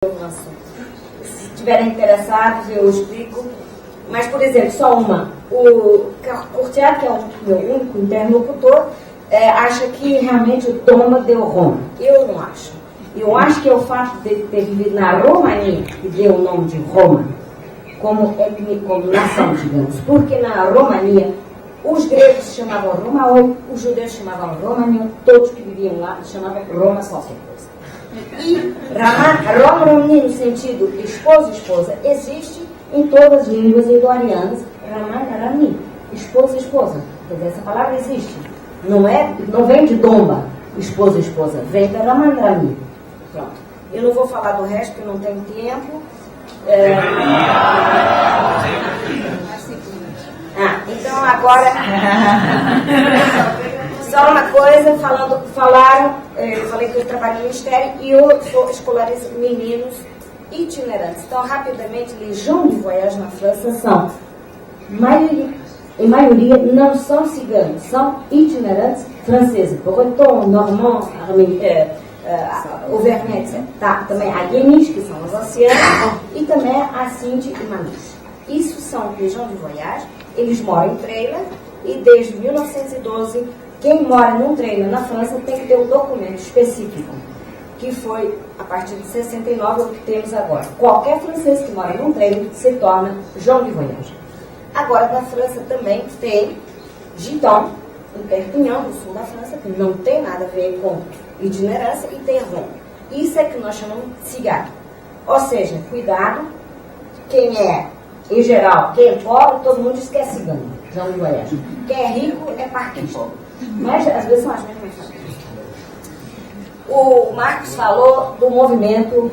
Se estiverem interessados, eu explico. Mas, por exemplo, só uma. O Courtiat, que é o meu único interlocutor, acha que realmente o Doma deu Roma. Eu não acho. Eu acho que é o fato de ter vivido na Romania que deu o nome de Roma, como nação, digamos. Porque na Romania, os gregos se chamavam Romaoi, os judeus se chamavam Romanion, todos que viviam lá se chamavam Roma só qualquer coisa. E Roma, no sentido esposo, esposa, existe em todas as línguas indo-arianas. Rama, esposa, esposa. Quer dizer, essa palavra existe. Não vem de domba, esposa, esposa. Vem da Ramandrami. Pronto. Eu não vou falar do resto, porque não tenho tempo. Então agora só uma coisa, eu falei que eu trabalho no Ministério e eu escolarizo meninos itinerantes. Então, rapidamente, les gens du voyage na França são, em maioria, não são ciganos, são itinerantes franceses. Breton, normand, auvergnat, etc. Tá, também a Guinis, que são os oceanos, e também a Cinti e Manus. Isso são les gens du voyage. Eles moram em trailer e desde 1912, quem mora num trailer na França tem que ter um documento específico, que foi, a partir de 69, o que temos agora. Qualquer francês que mora num trailer se torna gens de voyage. Agora, na França também tem Giton, em Perpignan, no sul da França, que não tem nada a ver com itinerância, e tem Rom. Isso é que nós chamamos de cigano. Ou seja, cuidado, quem é, em geral, quem é pobre, todo mundo diz que é cigano, gens de voyage. Quem é rico é parquista. Mas, às vezes, são as mesmas famílias. O Marcos falou do movimento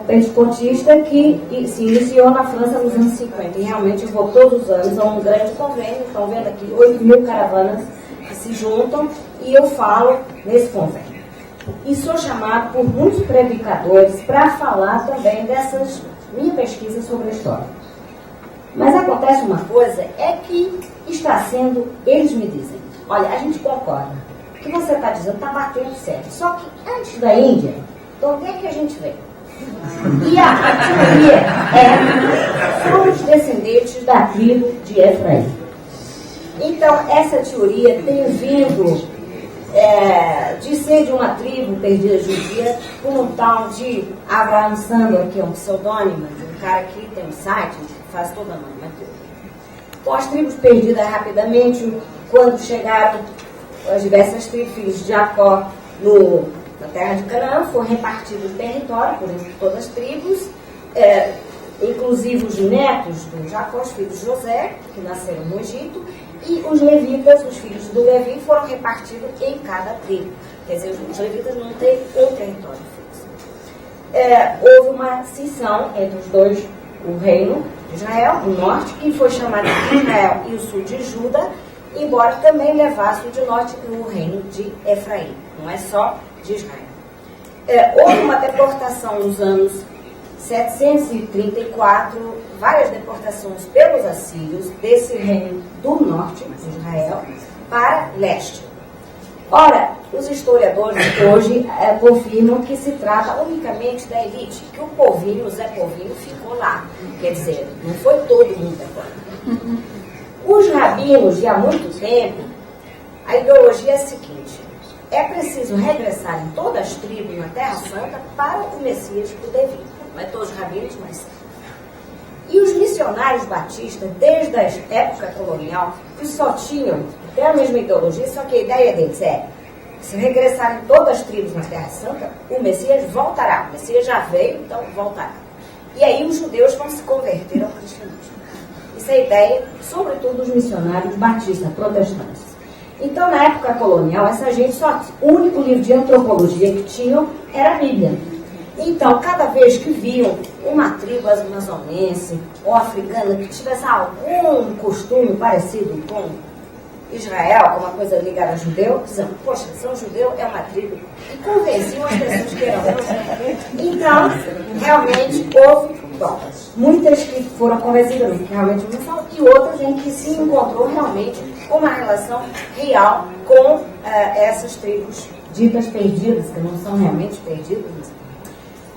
pentecostista que se iniciou na França nos anos 50. E realmente eu vou todos os anos a um grande convênio. Estão vendo aqui 8.000 caravanas que se juntam e eu falo nesse convênio. E sou chamado por muitos predicadores para falar também dessas minha pesquisa sobre a história. Mas acontece uma coisa, é que está sendo, eles me dizem, olha, a gente concorda, o que você está dizendo está batendo certo. Só que antes da Índia, de onde é que a gente veio? E a teoria são os descendentes da tribo de Efraim. Então, essa teoria tem vindo de ser de uma tribo perdida judia por um tal de Abraham Sandor, que é um pseudônimo, um cara que tem um site que faz toda a teoria. Com as tribos perdidas rapidamente, quando chegaram as diversas tribos, filhos de Jacó, na terra de Canaã, foi repartido o território por entre todas as tribos, inclusive os netos do Jacó, os filhos de José, que nasceram no Egito, e os levitas, os filhos do Levi, foram repartidos em cada tribo. Quer dizer, os levitas não têm um território fixo. Houve uma cisão entre os dois, o reino de Israel, o norte, que foi chamado de Israel, e o sul de Judá, embora também levasse o de norte o reino de Efraim, não é só de Israel. Houve uma deportação nos anos 734, várias deportações pelos assírios desse reino do norte de Israel para leste. Ora, os historiadores hoje confirmam que se trata unicamente da elite, que o povinho, o Zé Povinho, ficou lá. Quer dizer, não foi todo mundo agora. Os rabinos, de há muito tempo, a ideologia é a seguinte: é preciso regressar em todas as tribos na Terra Santa para o Messias poder vir. Não é todos os rabinos, mas... E os missionários batistas, desde a época colonial, que só tinham até a mesma ideologia, só que a ideia deles se regressarem todas as tribos na Terra Santa, o Messias voltará. O Messias já veio, então voltará. E aí os judeus vão se converter ao cristianismo. Isso é a ideia, sobretudo, dos missionários batistas, protestantes. Então, na época colonial, essa gente o único livro de antropologia que tinham era a Bíblia. Então, cada vez que viam uma tribo amazonense ou africana que tivesse algum costume parecido com Israel, alguma coisa ligada a judeu, diziam, poxa, São Judeu é uma tribo, e convenciam as pessoas que eram. Então, realmente, houve muitas que foram convencidas, que realmente não são, e outras em que se encontrou realmente uma relação real com essas tribos ditas perdidas, que não são realmente perdidas.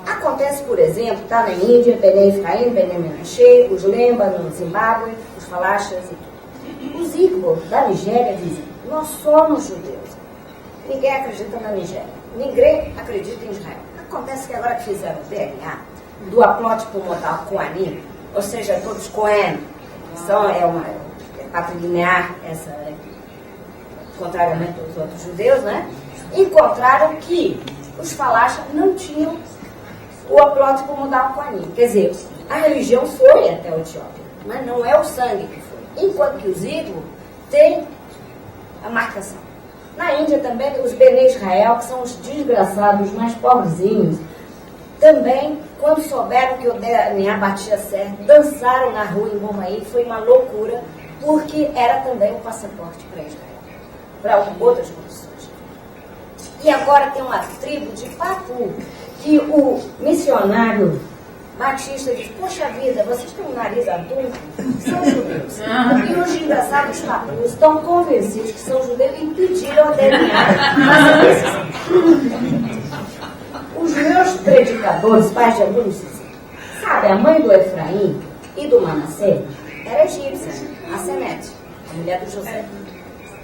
Acontece, por exemplo, está na Índia, Bené Efraim, Bené Menachê, os Lemba no Zimbábue, os Falachas e tudo. Os Igbo da Nigéria dizem, nós somos judeus. Ninguém acredita na Nigéria. Ninguém acredita em Israel. Acontece que agora que fizeram o DNA do haplótipo modal Kohanim, ou seja, todos Cohen, é patrilinear, contrariamente aos outros judeus, né? Encontraram que os Falachas não tinham o haplótipo modal Kohanim. Quer dizer, a religião foi até a Etiópia, mas não é o sangue que foi. Enquanto que os Igbo têm a marcação. Na Índia também, os Bené Israel, que são os desgraçados mais pobrezinhos, também, quando souberam que o DNA batia certo, dançaram na rua em Bombaí, foi uma loucura, porque era também um passaporte para Israel, para outras condições. E agora tem uma tribo de Papu, que o missionário Batista diz, poxa vida, vocês têm um nariz adulto, são judeus. E os desgraçados Papus estão convencidos que são judeus e pediram a DNA. Os meus predicadores, pais de alunos, sabe, a mãe do Efraim e do Manassé era egípcia, a Senete, a mulher do José.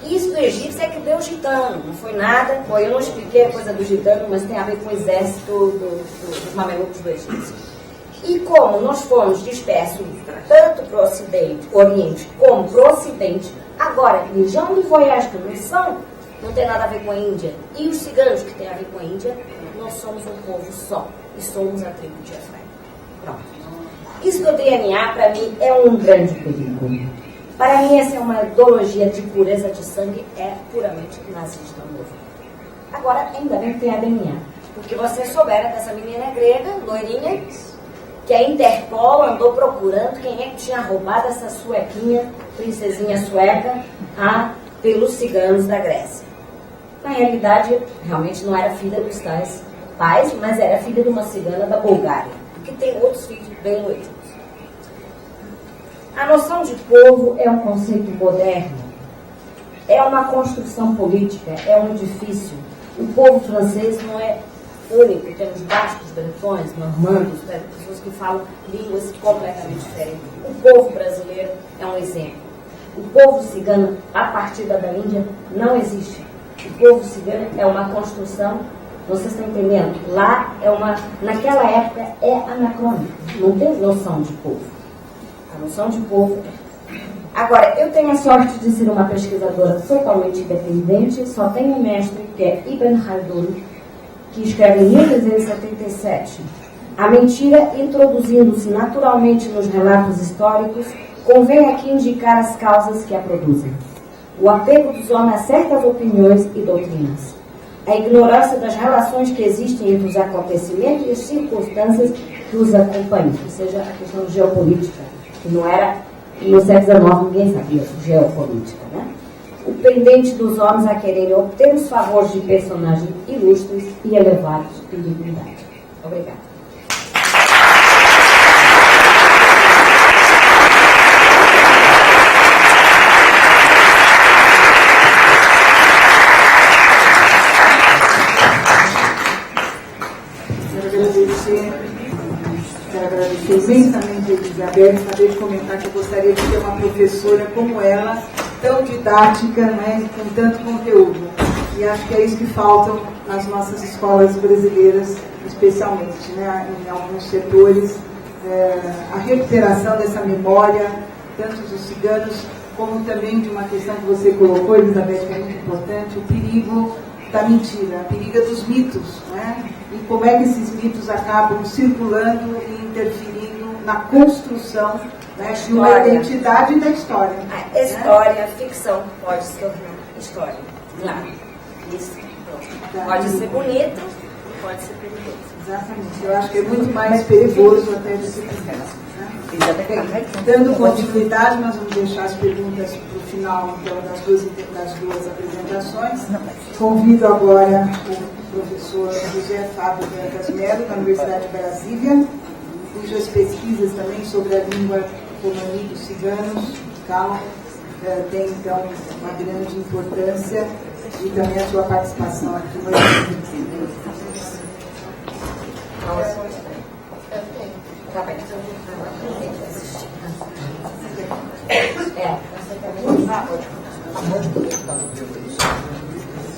Isso do egípcio é que deu gitano, não foi nada. Bom, eu não expliquei a coisa do gitano, mas tem a ver com o exército dos mamelucos do Egito. E como nós fomos dispersos tanto para o Oriente como para o Ocidente, agora, região do Voyage, que não são, não tem nada a ver com a Índia, e os ciganos que têm a ver com a Índia, nós somos um povo só, e somos a tribo de Efraim. Pronto. Isso do DNA, para mim, é um grande perigo. Para mim, essa é uma ideologia de pureza de sangue, é puramente nazista novo. Agora, ainda bem que tem a DNA, porque vocês souberam dessa menina grega, loirinha, que a Interpol andou procurando quem é que tinha roubado essa suequinha, princesinha sueca, pelos ciganos da Grécia. Na realidade, realmente não era filha dos tais pais, mas era filha de uma cigana da Bulgária, que tem outros filhos bem loirinhos. A noção de povo é um conceito moderno, é uma construção política, é um edifício. O povo francês não é único, temos bascos, bretões, normandos, pessoas que falam línguas completamente diferentes. O povo brasileiro é um exemplo. O povo cigano, a partir da Índia, não existe. O povo cigano é uma construção, vocês estão entendendo? Lá naquela época é anacrônico, não tem noção de povo. A noção de povo. Agora, eu tenho a sorte de ser uma pesquisadora totalmente independente, só tenho um mestre, que é Ibn Khaldun, que escreve em 1377. A mentira, introduzindo-se naturalmente nos relatos históricos, convém aqui indicar as causas que a produzem. O apego dos homens a certas opiniões e doutrinas. A ignorância das relações que existem entre os acontecimentos e as circunstâncias que os acompanham, ou seja, a questão geopolítica, que não era, no século XIX ninguém sabia geopolítica, né? O pendente dos homens a quererem obter os favores de personagens ilustres e elevados em dignidade. Obrigada. Quero agradecer imensamente a Elizabeth, saber de comentar que eu gostaria de ter uma professora como ela, tão didática, né, com tanto conteúdo. E acho que é isso que faltam nas nossas escolas brasileiras, especialmente, né, em alguns setores, a recuperação dessa memória, tanto dos ciganos, como também de uma questão que você colocou, Elizabeth, que é muito importante, o perigo da mentira, a perigo dos mitos, né? E como é que esses mitos acabam circulando e interferindo na construção, né, de uma identidade da história. A história, né? Ficção pode se tornar história. Claro. Isso. Pode ser bonito, pode ser perigoso. Exatamente. Eu acho que é muito mais perigoso até do que perigoso. Dando continuidade, nós vamos deixar as perguntas para o final das duas apresentações. Convido agora o professor José Fábio Dantas Melo, da Universidade de Brasília, cujas pesquisas também sobre a língua romani dos ciganos, tem então uma grande importância, e também a sua participação aqui no evento. Tá bem.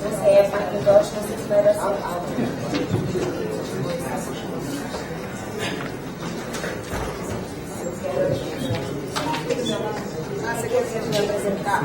Essa é a parte do gosto, não sei se vai dar certo. Você quer me apresentar?